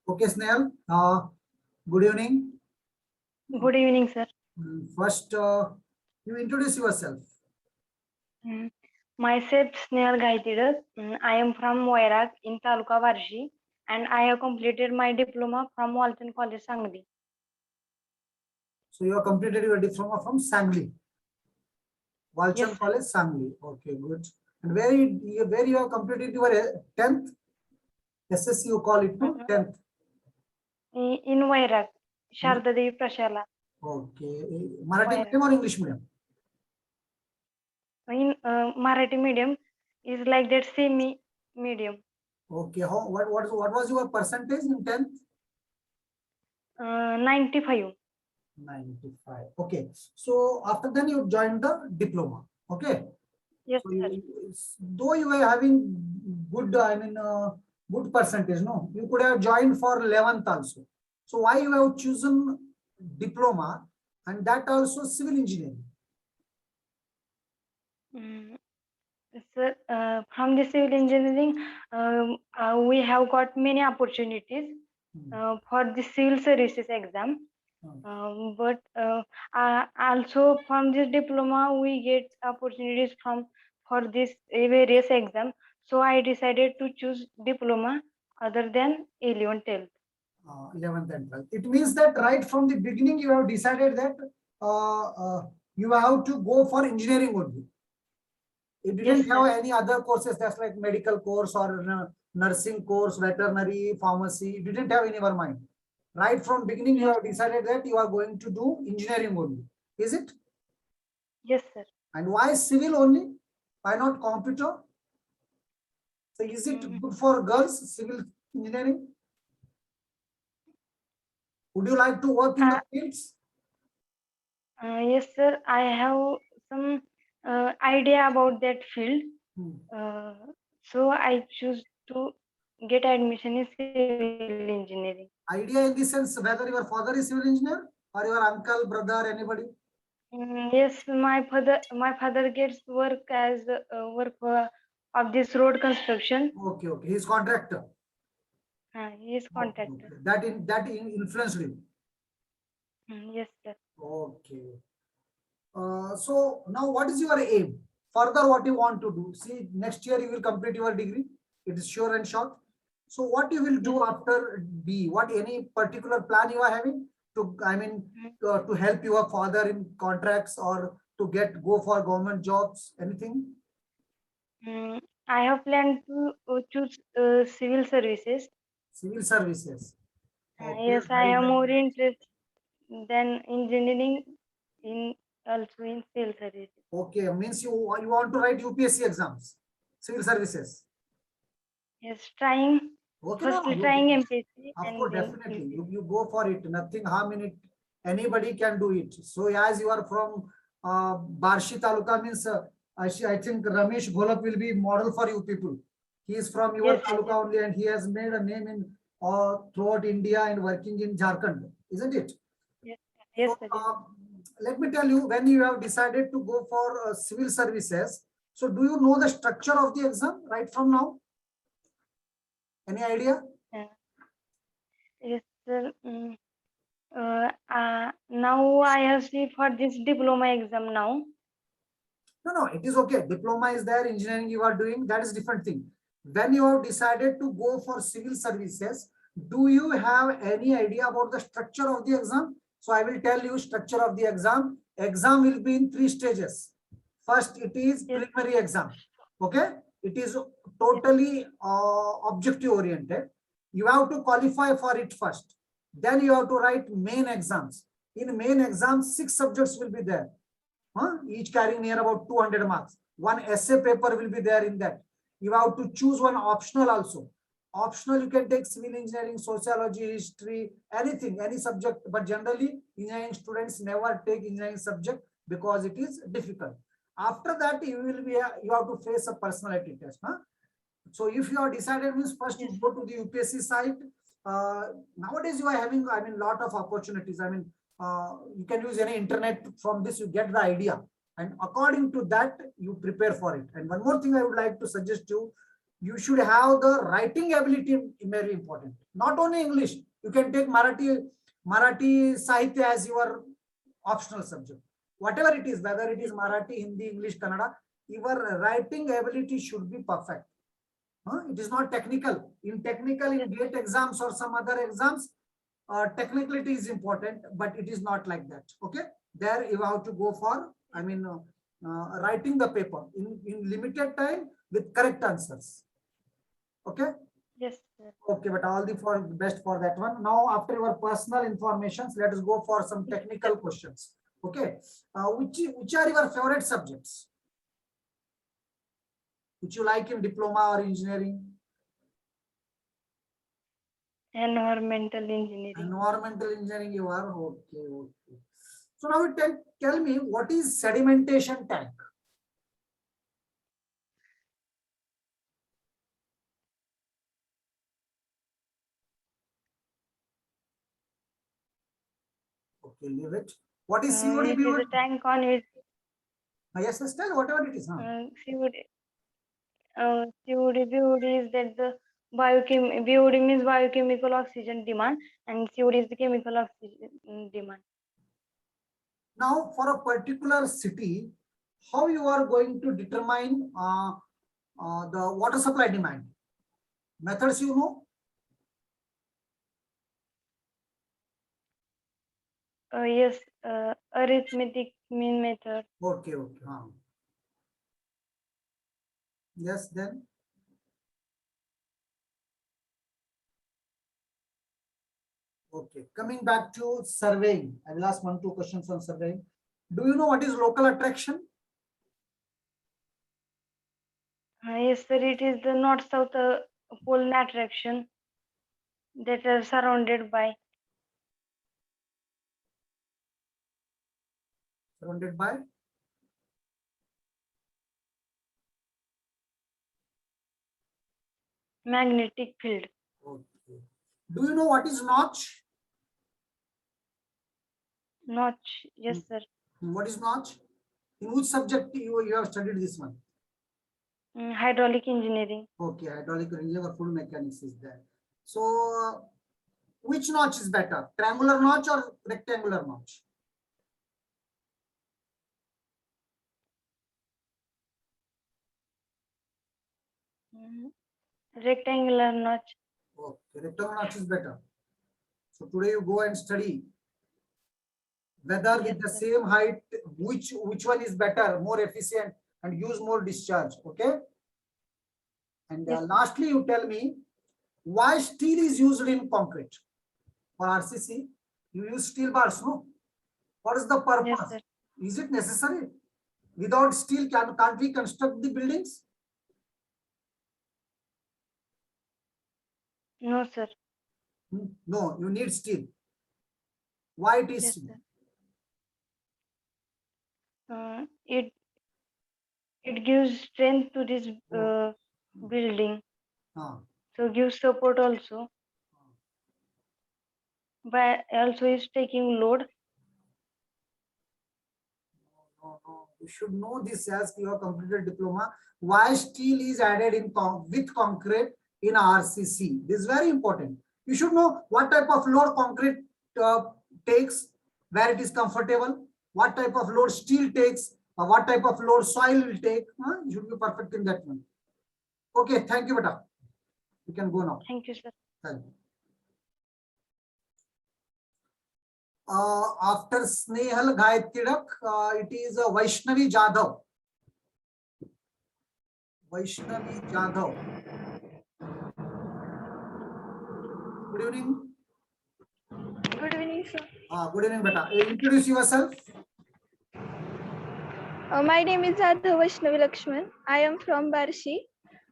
Okay, Snehal. Good evening. Good evening, sir. First, you introduce yourself. Myself, Snehal Gaitidas. I am from Wairag in Taluka Varshi, and I have completed my diploma from Walton College, Sangli. So you have completed your diploma from Sangli. Walchand Yes, sir. College, Sangli. Okay, good. And where you have completed your 10th? SSC you call it, no? 10th. In Wairag, Sharda Devi Prashala. Okay. Marathi Wairag. medium or English medium? In Marathi medium is like that semi medium. Okay. What was your percentage in 10th? 95. 95. Okay. So after then you joined the diploma. Okay. Yes, So sir. though you were having good, good percentage, no, you could have joined for 11th also. So why you have chosen diploma and that also civil engineering? Sir, from the civil engineering, we have got many opportunities for the civil services exam. But also from this diploma, we get opportunities for this various exam. So I decided to choose diploma other than 11th, 12th. 11th and 12th. It means that right from the beginning you have decided that you have to go for engineering only. You didn't Yes, have sir. any other courses that's like medical course or nursing course, veterinary, pharmacy. You didn't have in your mind. Right from beginning, you have decided that you are going to do engineering only. Is it? Yes, sir. And why civil only? Why not computer? So is it good for girls, civil engineering? Would you like to work in the fields? Yes, sir. I have some idea about that field. So I choose to get admission in civil engineering. Idea in the sense whether your father is civil engineer or your uncle, brother, anybody? Yes, my father gets work as work of this road construction. Okay, okay. He's contractor. He is contractor. Okay. That influenced you. Yes, sir. Okay. So now what is your aim? Further, what you want to do? See, next year you will complete your degree. It is sure and short. So what you will do after B? What any particular plan you are having to, to help your father in contracts or to go for government jobs? Anything? I have planned to choose civil services. Civil services. Okay, Yes, I am more interested than engineering in also in civil services. Okay, means you want to write UPSC exams, civil services. Yes, trying. Okay, Firstly, no, trying MPSC of and course, then definitely. You go for it. Nothing harm in it. Anybody can do it. So as you are from Barshi Taluka means I think Ramesh Gholap will be model for you people. He is from your taluka only and he has made a name in throughout India and working in Jharkhand, isn't it? Yes, so, let me tell you, when you have decided to go for civil services, so do you know the structure of the exam right from now? Any idea? Yes, sir. Now I have see for this diploma exam now. No, it is okay. Diploma is there, engineering you are doing, that is different thing. When you have decided to go for civil services, do you have any idea about the structure of the exam? So I will tell you structure of the exam. Exam will be in 3 stages. First, it is preliminary exam. Okay. It is totally objective oriented. You have to qualify for it first. Then you have to write main exams. In main exams, 6 subjects will be there. Each carrying near about 200 marks. One essay paper will be there in that. You have to choose one optional also. Optional, you can take civil engineering, sociology, history, anything, any subject. But generally, engineering students never take engineering subject because it is difficult. After that, you have to face a personality test. So if you are decided, means first you go to the UPSC site. Nowadays, you are having, lot of opportunities. You can use any internet. From this you get the idea, and according to that you prepare for it. And one more thing I would like to suggest you, you should have the writing ability, very important. Not only English, you can take Marathi Sahitya as your optional subject. Whatever it is, whether it is Marathi, Hindi, English, Kannada, your writing ability should be perfect. It is not technical. In technical, in GATE exams or some other exams, technicality is important, but it is not like that. Okay, there you have to go for, writing the paper in limited time with correct answers. Okay. Yes, sir. Okay, but all the for best for that one. Now, after your personal informations, let us go for some technical questions. Okay, which are your favorite subjects? Which you like in diploma or engineering? Environmental engineering. Environmental engineering, you are okay. Okay. So now you tell me, what is sedimentation tank? Okay, leave it. What is COD? It is a tank on which Yes, tell whatever it is. COD is that the BOD means biochemical oxygen demand, and COD is the chemical oxygen demand. Now, for a particular city, how you are going to determine the water supply demand? Methods you know? Yes, arithmetic mean method. Okay, okay. Yes, then. Okay, coming back to surveying, I will ask 1-2 questions on surveying. Do you know what is local attraction? Yes, sir. It is the north-south pole attraction that are surrounded by Surrounded by? magnetic field. Okay. Do you know what is notch? Notch. Yes, sir. What is notch? In which subject you have studied this one? Hydraulic engineering. Okay, hydraulic engineering or fluid mechanics is there. So, which notch is better? Triangular notch or rectangular notch? Rectangular notch. Okay, rectangular notch is better. So today you go and study whether with the same height, which one is better, more efficient, and use more discharge. Okay. And lastly, you tell me why steel is used in concrete. For RCC, you use steel bars, no? What is the purpose? Yes, is it necessary? Without steel, can't we construct the buildings? No, sir. No, you need steel. Why it is? It gives strength to this building. So gives support also. But also is taking load. No. You should know this as you have completed diploma. Why steel is added in with concrete in RCC? This is very important. You should know what type of load concrete takes, where it is comfortable, what type of load steel takes, what type of load soil will take. You should be perfect in that one. Okay, thank you, beta. You can go now. Thank you, sir. Thank you. After Snehal Gayatirak, it is Vaishnavi Jadhav. Vaishnavi Jadhav. Good evening. Good evening, sir. Good evening, beta. Introduce yourself. My name is Jadhav Vaishnavi Lakshman. I am from Barshi.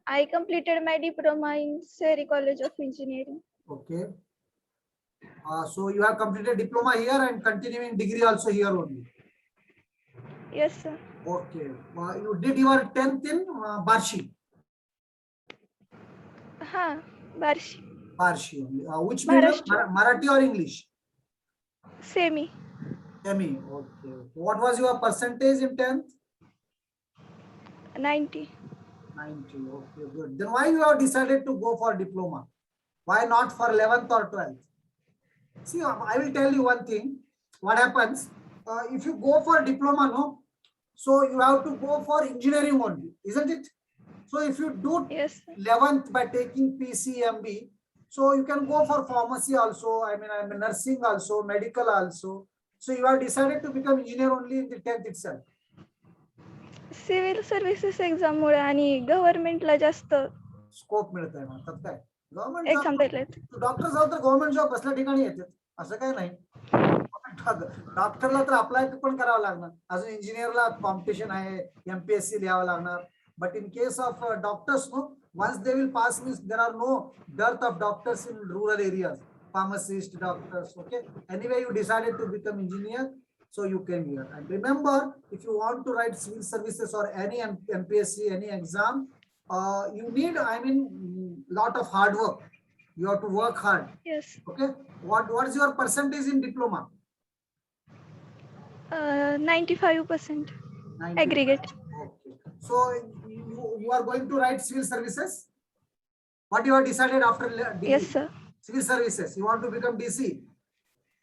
I completed my diploma in Seri College of Engineering. Okay. So you have completed diploma here and continuing degree also here only. Yes, sir. Okay. You did your 10th in Barshi. Barshi. Barshi only. Which medium? Marathi or English? Semi. Semi. Okay. What was your percentage in 10th? 90. 90. Okay, good. Then why you have decided to go for diploma? Why not for 11th or 12th? See, I will tell you one thing. What happens if you go for diploma, no? So you have to go for engineering only, isn't it? So if you do Yes, sir. 11th by taking PCMB, so you can go for pharmacy also. I mean nursing also, medical also. So you have decided to become engineer only in the 10th itself. Civil services exam मुळे आणि गव्हर्नमेंटला जास्त scope मिळत आहे म्हणतात काय government exam job दिलेत. Doctor झालं तर गव्हर्नमेंट जॉब बसल्या ठिकाणी येतात असं काय नाही डॉक्टरला तर अप्लाय पण करावं लागणार अजून इंजिनियरला कॉम्पिटिशन आहे एमपीएससी लिहावं लागणार but in case of doctors no once they will pass means there are no dearth of doctors in rural areas pharmacists doctors okay anyway you decided to become engineer so you came here and remember if you want to write civil services or any MPSC any exam you need I mean lot of hard work you have to work hard yes. okay what is your percentage in diploma 95% 90. Aggregate. Okay. So you are going to write civil services? What you have decided after degree? Yes sir. Civil services. You want to become DC?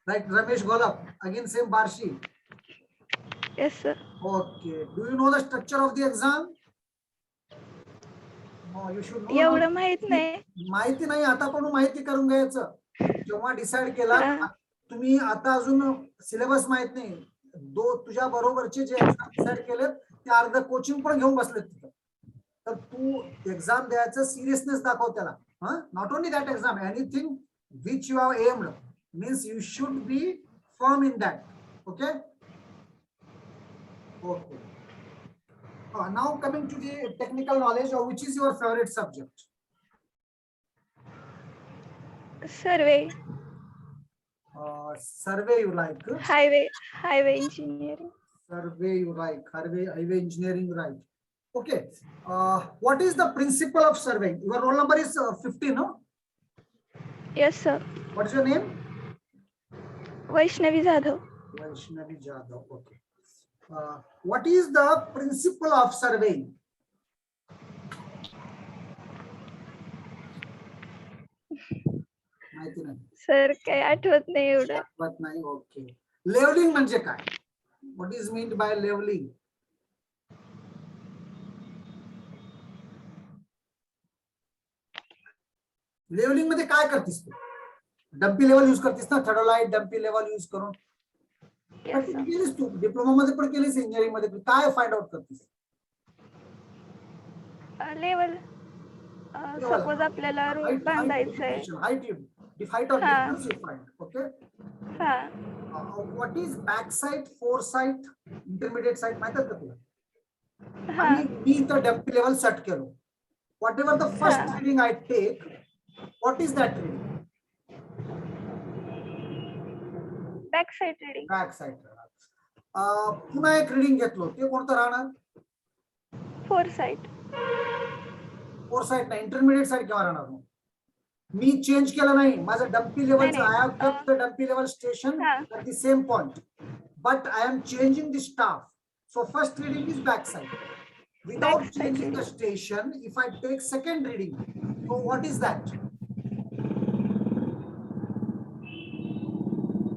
Like Ramesh Golap, again same Barshi. Yes sir. Okay. Do you know the structure of the exam? No, you should know. एवढं माहित नाही. माहिती नाही आता पण माहिती करून घ्यायचं. जेव्हा डिसाइड केला हा. तुम्ही आता अजून सिलेबस माहित नाही. तुझ्या बरोबरचे जे एक्झाम डिसाइड केलेत ते अर्ध कोचिंग पण घेऊन बसलेत तिथं तर तू एक्झाम द्यायचं सिरियसनेस दाखव त्याला not only that exam anything which you have aimed means you should be firm in that okay okay now coming to the technical knowledge which is your favourite subject survey. Survey you like highway engineering. survey you like highway engineering right okay what is the principle of surveying your roll number is 50 no yes sir. what is your name Vaishnavi Jadhav. Vaishnavi Jadhav okay what is the principle of surveying माहिती नाही sir काही आठवत नाही एवढं. आठवत नाही okay levelling म्हणजे काय what is meant by leveling levelling मध्ये काय करतीस तू डम्पी लेवल यूज करतीस ना थर्डोलाइट डम्पी लेवल यूज करून येस सर. केलीस तू डिप्लोमा मध्ये पण केलीस इंजिनिअरिंग मध्ये पण काय फाइंड आउट करतीस लेवल सपोज आपल्याला रोड बांधायचं आहे. height of हा. distance you find okay हा. what is back side foresight intermediate side माहिती आहे का तुला हा. आणि मी इथं dumpy level set Kelo whatever the first हा. reading I take what is that reading back side reading. back side पुन्हा एक रीडिंग घेतलो ते कोणतं राहणार फोर साइड. foresight नाही इंटरमिडिएट साइड केव्हा राहणार मग मी चेंज केलं नाही माझं डम्पी लेवलचं नाही, I have kept the dumpy level station हा. at the same point but I am changing the staff so first reading is back side without Back side changing the reading. station if I take second reading so what is that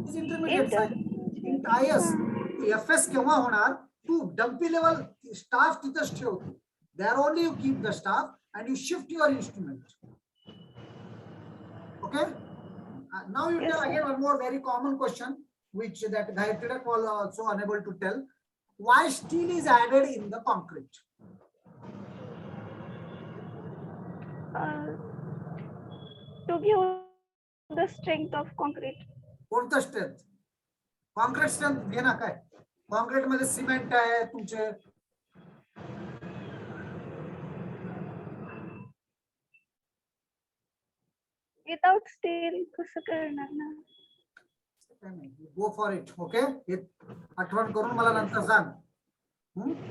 is intermediate side in IS FS केव्हा होणार तू dumpy level staff तिथंच ठेवतो there only you keep the staff and you shift your instrument okay now you Yes, tell sir. again one more very common question which that Gayatri was also unable to tell why steel is added in the concrete to give the strength of concrete. कोणतं strength concrete strength घे ना काय concrete मध्ये cement आहे तुमचे without steel कसं करणार ना. गो फॉर इट ओके आठवण करून मला नंतर सांग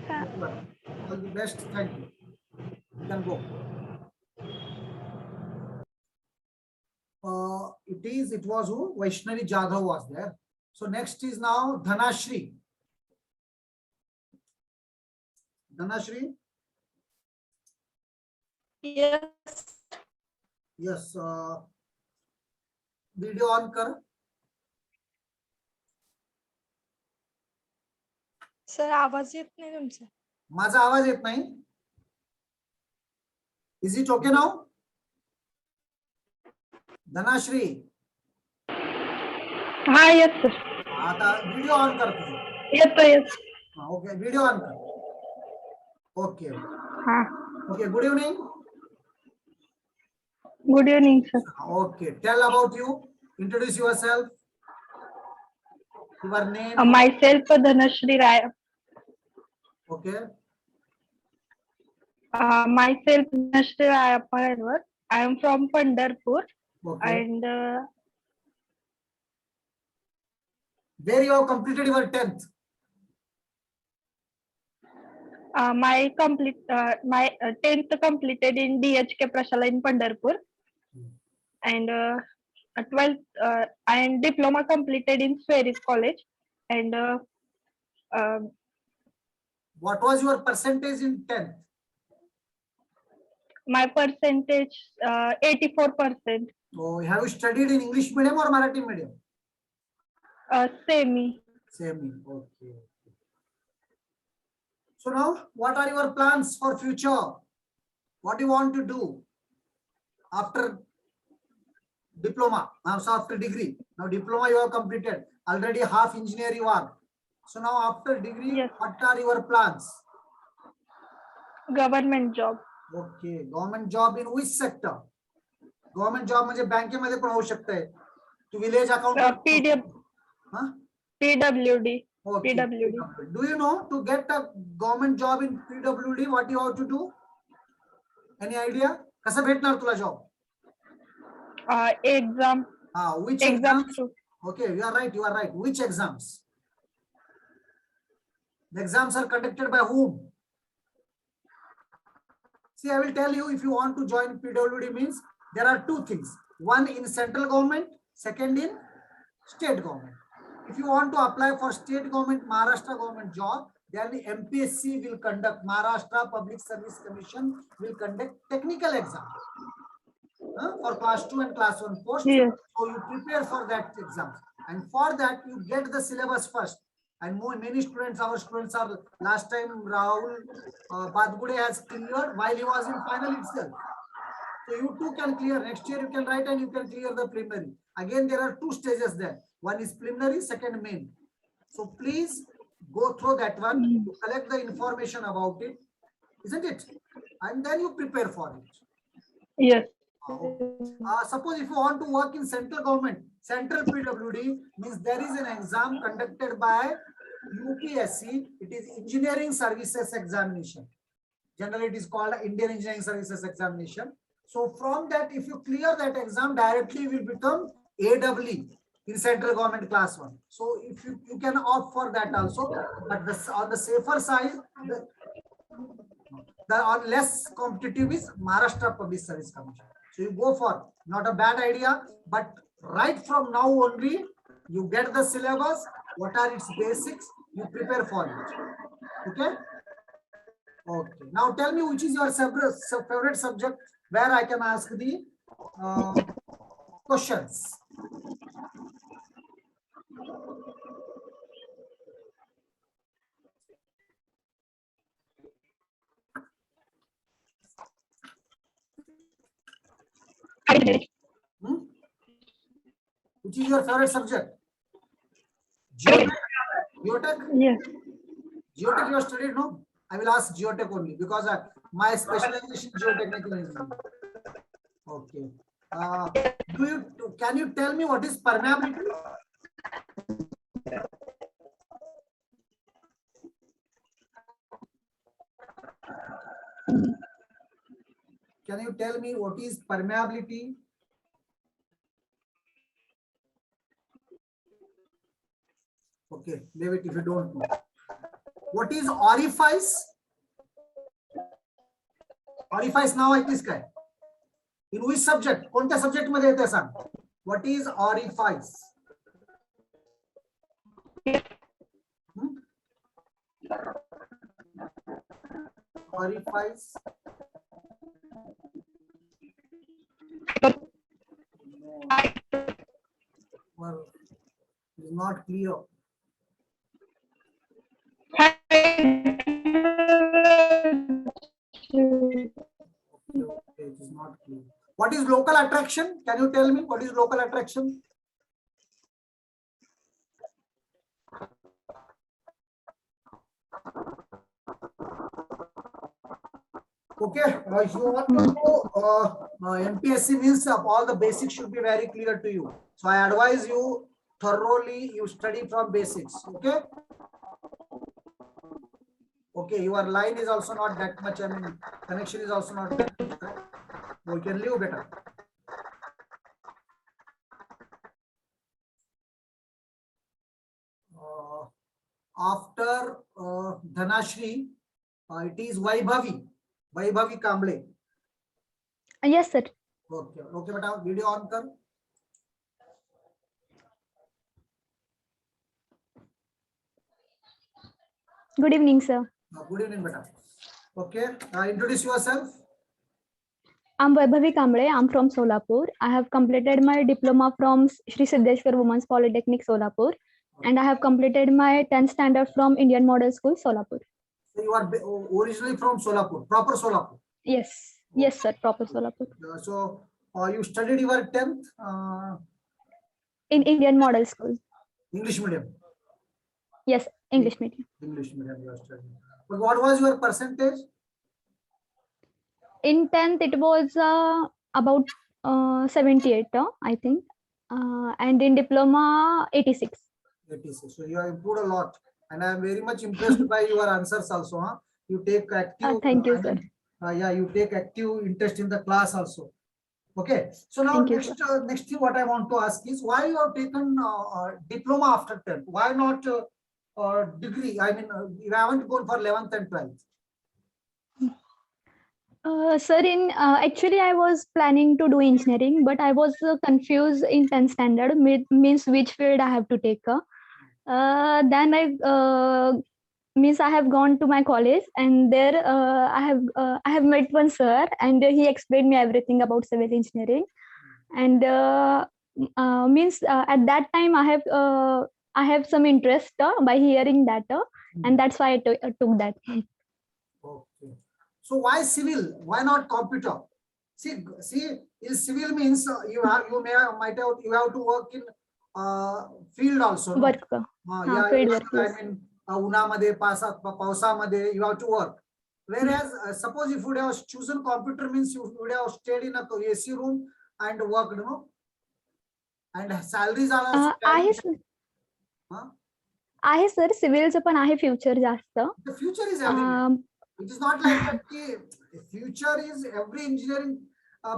हा. All the best thank you can go it was who Vaishnavi Jadhav was there so next is now Dhanashri Yes. Yes. Video on कर. सर आवाज येत नाही तुमचा. माझा आवाज येत नाही. Is it okay now? Dhanashree. हा येत सर. आता व्हिडिओ ऑन कर तुझं. येत. ओके व्हिडिओ ऑन कर. ओके हा. Okay good evening. Good evening sir. Okay, tell about you. Introduce yourself. Your name. Myself Dhanashri Rai. Okay. Myself Dhanashri Rai. I am from Pandharpur Okay. and Where you have completed your 10th? my 10th completed in DHK Prashala in Pandharpur and 12th and diploma completed in Sweris College and What was your percentage in 10th? my percentage 84%. So have you studied in English medium or Marathi medium? Semi. Same. Okay. So now, what are your plans for future? What do you want to do after diploma? Now, so after degree. Now diploma you have completed. Already half engineer you are. So now after degree, Yes. what are your plans? Government job. Okay. Government job in which sector? Government job म्हणजे बँकेमध्ये पण होऊ शकते. To village accountant. PWD. Okay. PWD. Do you know to get a government job in PWD what you have to do? Any idea? कसं भेटणार तुला job? Exam. Which Exam. exams? Okay, you are right. You are right. Which exams? The exams are conducted by whom? See, I will tell you if you want to join PWD means there are two things. One in central government, second in state government. If you want to apply for state government, Maharashtra government job, then the MPSC will conduct, Maharashtra Public Service Commission will conduct technical exam for class 2 and class 1 post. Yes. So you prepare for that exam. And for that, you get the syllabus first. And many students, our students are, last time Rahul Badgude has cleared while he was in final itself. So you too can clear. Next year you can write and you can clear the preliminary. Again, there are two stages there. One is preliminary, second main. So please go through that one to collect the information about it, isn't it? And then you prepare for it. Yes. Suppose if you want to work in central government, central PWD means there is an exam conducted by UPSC. It is Engineering Services Examination. Generally, it is called Indian Engineering Services Examination. So from that, if you clear that exam, directly you will become AWE in central government class 1. So if you can opt for that also, but on the safer side, the less competitive is Maharashtra Public Service Commission. So you go for, not a bad idea, but right from now only, you get the syllabus, what are its basics, you prepare for it. Okay? Okay. Now tell me which is your favorite subject where I can ask the questions. Which is your favorite subject? Geotech? Geotech? Yes. Geotech you have studied, no? I will ask Geotech only because my specialization is geotechnical engineering. Okay. Can you tell me what is permeability? Can you tell me what is permeability? Okay, leave it if you don't know. What is orifice? Orifice नाव ऐकलीस काय? In which subject? कोणत्या subject मध्ये येते सांग? What is orifice? Orifice is not clear. Okay, it is not clear. What is local attraction? Can you tell me what is local attraction? Okay, if you want to know MPSC means all the basics should be very clear to you. So I advise you thoroughly you study from basics. Okay. Okay, your line is also not that much. I mean, connection is also not that much. We can live better. After Dhanashri, it is Vaibhavi. Vaibhavi Kamble. Yes, sir. Okay, okay, beta, video on kar. Good evening, sir. Good evening, beta. Okay, introduce yourself. I'm Vaibhavi Kamble. I'm from Solapur. I have completed my diploma from Shri Siddheshwar Women's Polytechnic, Solapur. And I have completed my 10th standard from Indian Model School, Solapur. So you are originally from Solapur, proper Solapur. Yes. Yes, sir. Proper Solapur. So you studied your 10th In Indian Model School. English medium. Yes, English medium. English medium you are studying. But what was your percentage? In 10th, it was about 78, I think. And in diploma, 86. 86. So you have improved a lot. And I am very much impressed by your answers also. Huh? You take active. Thank you, sir. Yeah, you take active interest in the class also. Okay. So now Thank you, next thing what I want to ask is why you have taken diploma after 10th? Why not degree? I mean, you haven't gone for 11th and 12th. Sir, actually, I was planning to do engineering, but I was confused in 10th standard, means which field I have to take. Then I have gone to my college, and there I have met one sir, and he explained me everything about civil engineering. And at that time I have some interest by hearing that, and that's why I took that. Okay. So why civil? Why not computer? See, in civil means you have to work in field also. No? Work. Field work. I mean, उन्हामध्ये पावसामध्ये you have to work. Whereas suppose if you would have chosen computer means you would have stayed in a AC room and worked, no? And salaries are also आहे sir सिव्हिलचं पण आहे future जास्त. The future is everywhere. It is not like that. Future is every engineering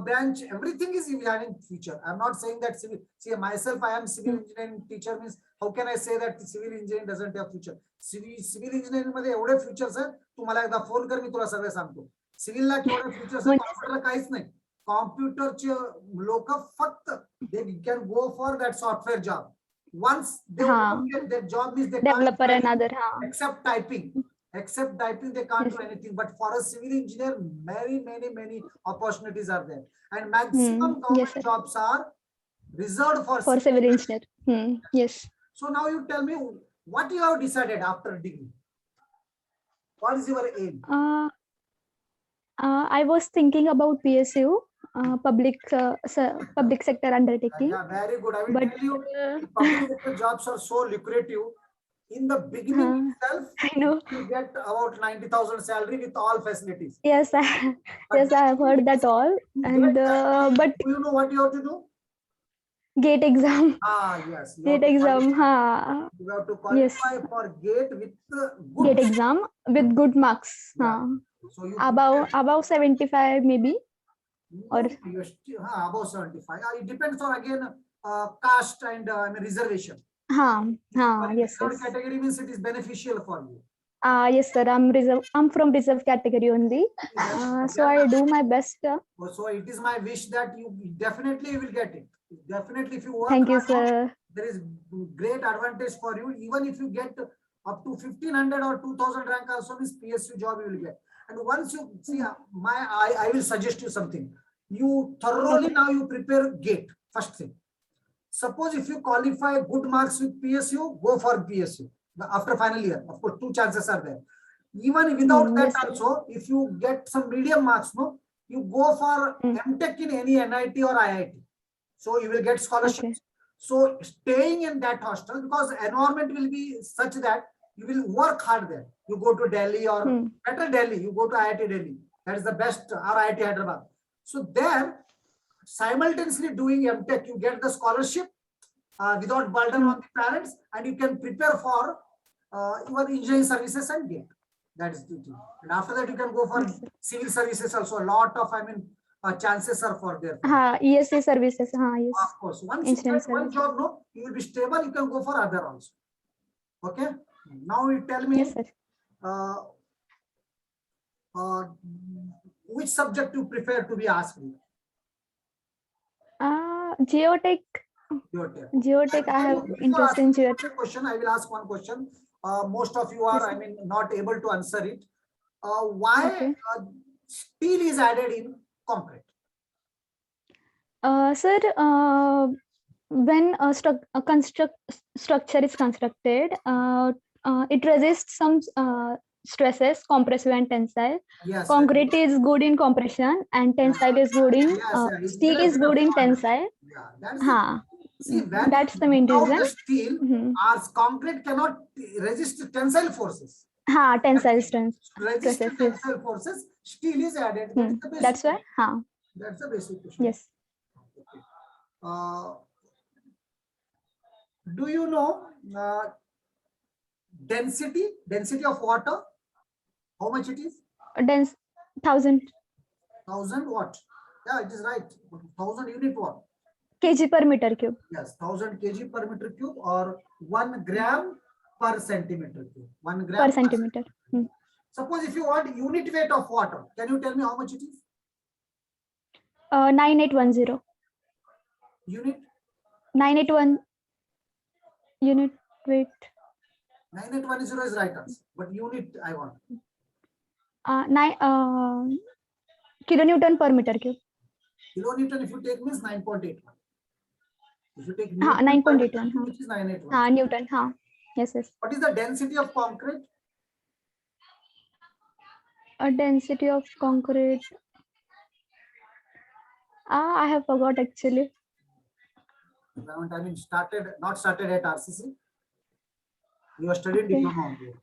branch. Everything is having future. I'm not saying that civil. See, myself, I am civil engineering teacher. Means how can I say that civil engineering doesn't have future? Civil engineering मध्ये एवढे futures आहेत. तू मला एकदा phone कर, मी तुला सगळं सांगतो. सिव्हिलला केवढे futures आहेत, कॉम्प्युटरला काहीच नाही. कॉम्प्युटरचे लोक फक्त they can go for that software job. Once they get that job means they developer can't another except typing. Except typing, they can't do anything. But for a civil engineer, many opportunities are there, and maximum government jobs are reserved for civil engineer. Yes. So now you tell me what you have decided after degree. What is your aim? I was thinking about PSU, public sector undertaking. Yeah, very good. I will tell you, public sector jobs are so lucrative. In the beginning itself, I know. you get about 90,000 salary with all facilities. Yes, I have heard that all. And but do you know what you have to do? GATE exam. Yes. GATE exam. You have to qualify for GATE with good GATE exam with good marks. Yeah. So you above 75 maybe. Or above 75. It depends on again caste and reservation. Yes. Category means it is beneficial for you. Yes, sir. I'm from reserve category only. So I do my best. So it is my wish that you definitely will get it. Definitely, if you work. Thank you, sir. There is great advantage for you. Even if you get up to 1500 or 2000 rank, also means PSU job you will get. And once you see I will suggest you something. You thoroughly now you prepare GATE first thing. Suppose if you qualify good marks with PSU, go for PSU after final year. Of course, two chances are there. Even without that Yes, sir. also, if you get some medium marks, no, you go for MTech in any NIT or IIT. So you will get scholarships. Okay. So staying in that hostel, because environment will be such that you will work hard there. You go to Delhi or better Delhi, you go to IIT Delhi. That is the best, or IIT Hyderabad. So there, simultaneously doing MTech, you get the scholarship without burden on the parents, and you can prepare for your engineering services and get. That is the thing. And after that, you can go for civil services also. A lot of, chances are for there. ESC services. Yes. Of course, once you Engineering get one services. job, no, you will be stable. You can go for other also. Okay. Now you tell me, Yes, sir. which subject you prefer to be asked? Geotech. Geotech. Geotech. I have Before interest in asking geotech. the question, I will ask one question. Most of you are, Yes, not able to answer it. Why Okay. steel is added in concrete? Sir, when a structure is constructed, it resists some stresses, compressive and tensile. Yes. Concrete is good in compression and tensile is good in It's steel is good in tensile. Yeah, that's it. See, when That's the main without reason. the steel, our concrete cannot resist tensile forces. Tensile strength. Resist Stresses, yes. tensile forces, steel is added. That's the basic. That's why. That's the basic question. Yes. Do you know density of water? How much it is? Dense 1000 1000 watt. Yeah, it is right. 1000 unit watt. kg per meter cube. Yes, 1000 kg per meter cube or 1 gram per centimeter cube. 1 gram Per centimeter. Suppose if you want unit weight of water, can you tell me how much it is? 9810. Unit? 981 unit weight. 9810 is right answer, but unit I want. 9 kilonewton per meter cube. Kilonewton, if you take, means 9.81. If you take 9.81. which is 981. Newton. Yes. What is the density of concrete? Density of concrete. I have forgot actually. Not started at RCC. You are studying diploma only.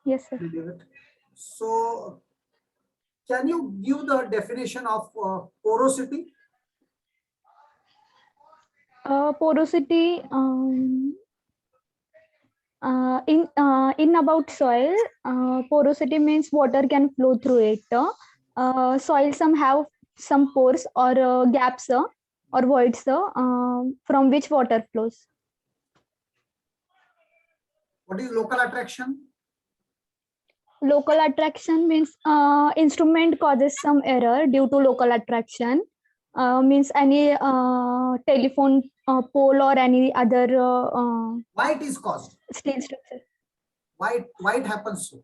Yes, sir. So, can you give the definition of porosity? Porosity in about soil, porosity means water can flow through it. Soil some have some pores or gaps or voids from which water flows. What is local attraction? Local attraction means instrument causes some error due to local attraction. Means any telephone pole or any other why it is caused? Steel structure. Why it happens so?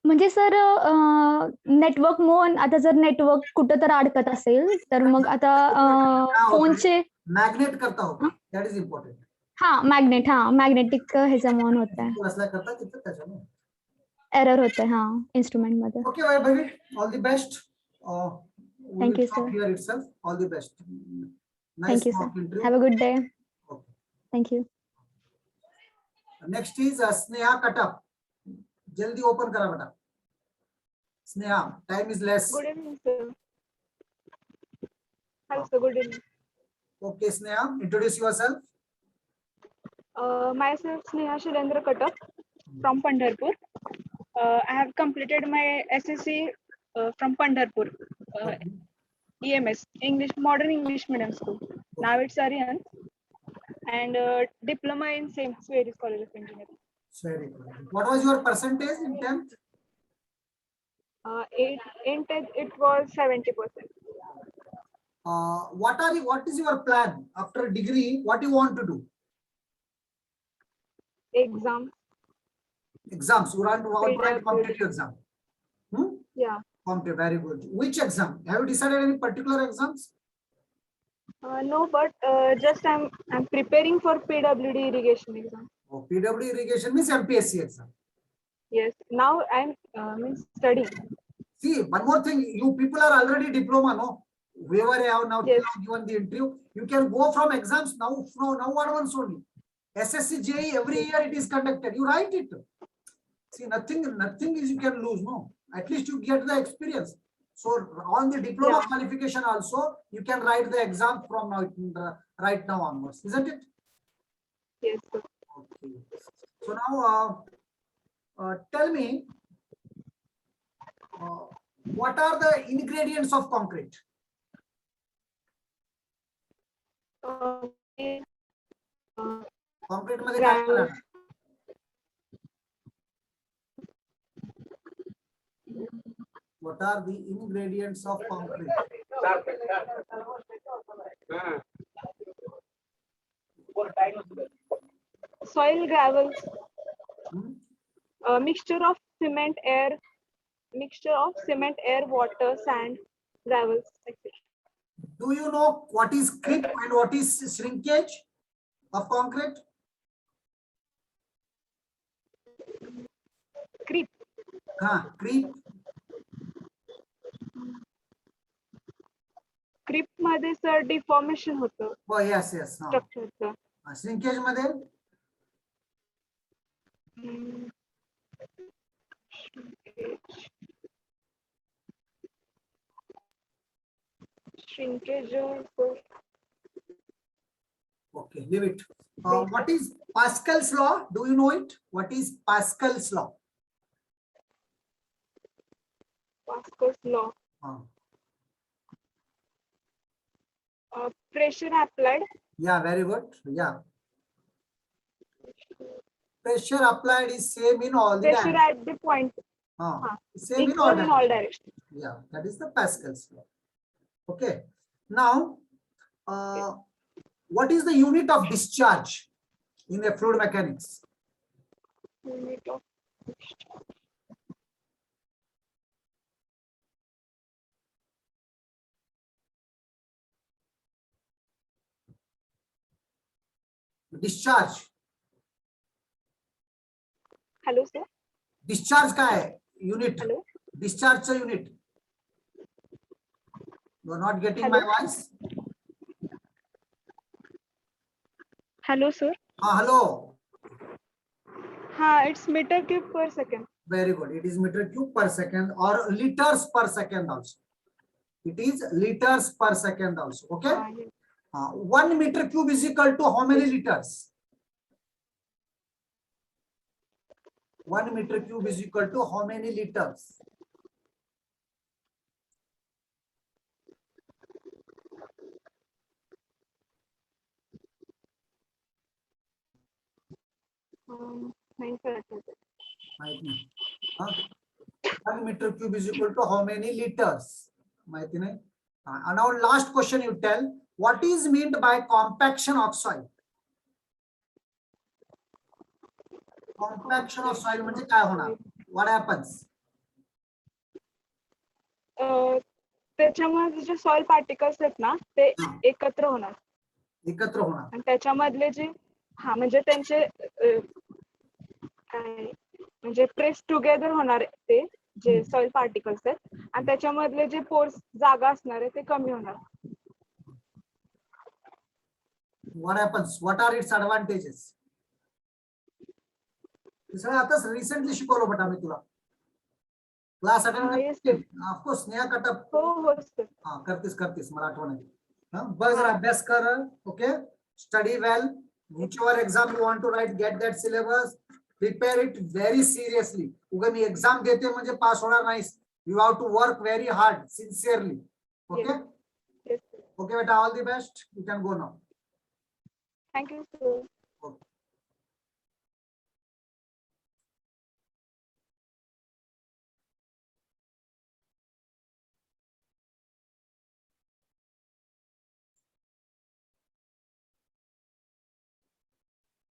म्हणजे sir network म्हणून आता जर network कुठं तर अडकत असेल तर मग आता फोनचे मॅग्नेट करता होता. That is important. Magnet magnetic ह्याच्यामुळे होत आहे. एरर होत आहे इन्स्ट्रुमेंट मध्ये. Okay Vaibhavi, all the best. Thank you, sir. Here itself, all the best. Nice. Thank you, sir. Have a good day. Okay. Thank you. Next is Sneha Katap. Jaldi open kara beta. Sneha, time is less. Good evening, sir. Hi, sir. Good evening. Okay, Sneha, introduce yourself. Myself, Sneha Shilendra Katak from Pandharpur. I have completed my SSC from Pandharpur. EMS, English Modern English Medium School. Now it's Aryan. And diploma in St. Mary's College of Engineering. Very good. What was your percentage in 10th? In 10th, it was 70%. What is your plan after degree? What do you want to do? Exams. Exams. You want to write competitive exam? Yeah. Very good. Which exam? Have you decided any particular exams? No, but just I'm preparing for PWD irrigation exam. Oh, PW irrigation means MPSC exam. Yes. Now I'm means studying. See, one more thing, you people are already diploma, no? Whoever have now Yes. given the interview, you can go from exams now onwards only. SSC, JEE, every year it is conducted. You write it. See, nothing is you can lose, no? At least you get the experience. So on the diploma Yeah. qualification also, you can write the exam from now, right now onwards, isn't it? Yes. Sir. Okay. So now, tell me, what are the ingredients of concrete? Okay. Concrete मध्ये काय Gravel. राहणार? What are the ingredients of concrete? Soil gravels. Hmm? Mixture of cement, air, water, sand, gravels, etc. Do you know what is creep and what is shrinkage of concrete? Creep. Creep. Creep मध्ये sir deformation होतं Oh, yes. स्ट्रक्चरचं. Shrinkage मध्ये shrinkage. okay, leave it. What is Pascal's law? Do you know it? What is Pascal's law? Pascal's law. Pressure applied. Yeah, very good. Yeah. Pressure applied is same in all the Pressure directions. at the point. Same in all Equal in all directions. directions. Yeah, that is the Pascal's law. Okay. Now, what is the unit of discharge in a fluid mechanics? Unit of Discharge. Hello, sir. Discharge का है unit? Hello. Discharge चा unit. You are not getting my voice? Hello, sir. Hello. It's meter cube per second. Very good. It is meter cube per second or liters per second also. It is liters per second also. Okay. Yes. 1 meter cube is equal to how many liters? 1 meter cube is equal to how many liters? नहीं sir. माहिती नाही. 1 meter cube is equal to how many liters? माहिती नाही. And now last question, you tell what is meant by compaction of soil? Compaction of soil म्हणजे काय होणार? What happens? त्याच्यामध्ये जे soil particles आहेत ना ते एकत्र होणार एकत्र होणार. आणि त्याच्यामधले जे म्हणजे त्यांचे काय म्हणजे प्रेस टुगेदर होणार ते जे सॉइल पार्टिकल्स आहेत आणि त्याच्यामधले जे पोर्स जागा असणार आहे ते कमी होणार. What happens? What are its advantages? सगळं आताच रिसेंटली शिकवलं बट आम्ही तुला class attend of course Sneha कटप. हो सर. करतेस मला आठवण आहे. बस जरा अभ्यास कर. Okay. Study well. whichever exam you want to write, get that syllabus, prepare it very seriously. उगा मी एग्जाम देते म्हणजे पास होणार नाहीस. You have to work very hard, sincerely. Okay? Yes. Okay, beta, all the best. You can go now. Thank you, sir.